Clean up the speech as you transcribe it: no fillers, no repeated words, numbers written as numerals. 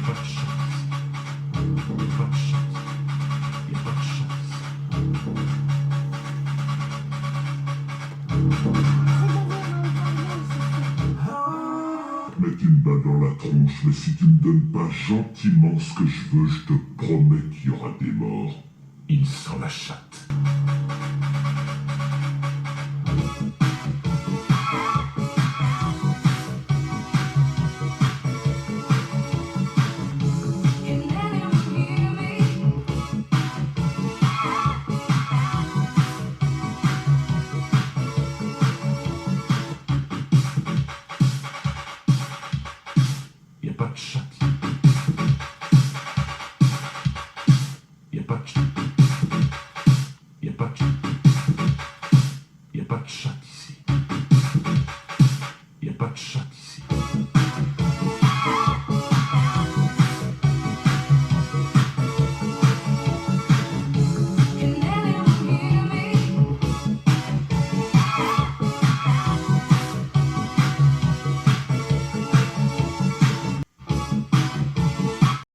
pas de chance. Pas de chance. Pas de chance. Mettre une balle dans la tronche, mais si tu me donnes pas gentiment ce que je veux, je te promets qu'il y aura des morts. Il sent la chatte.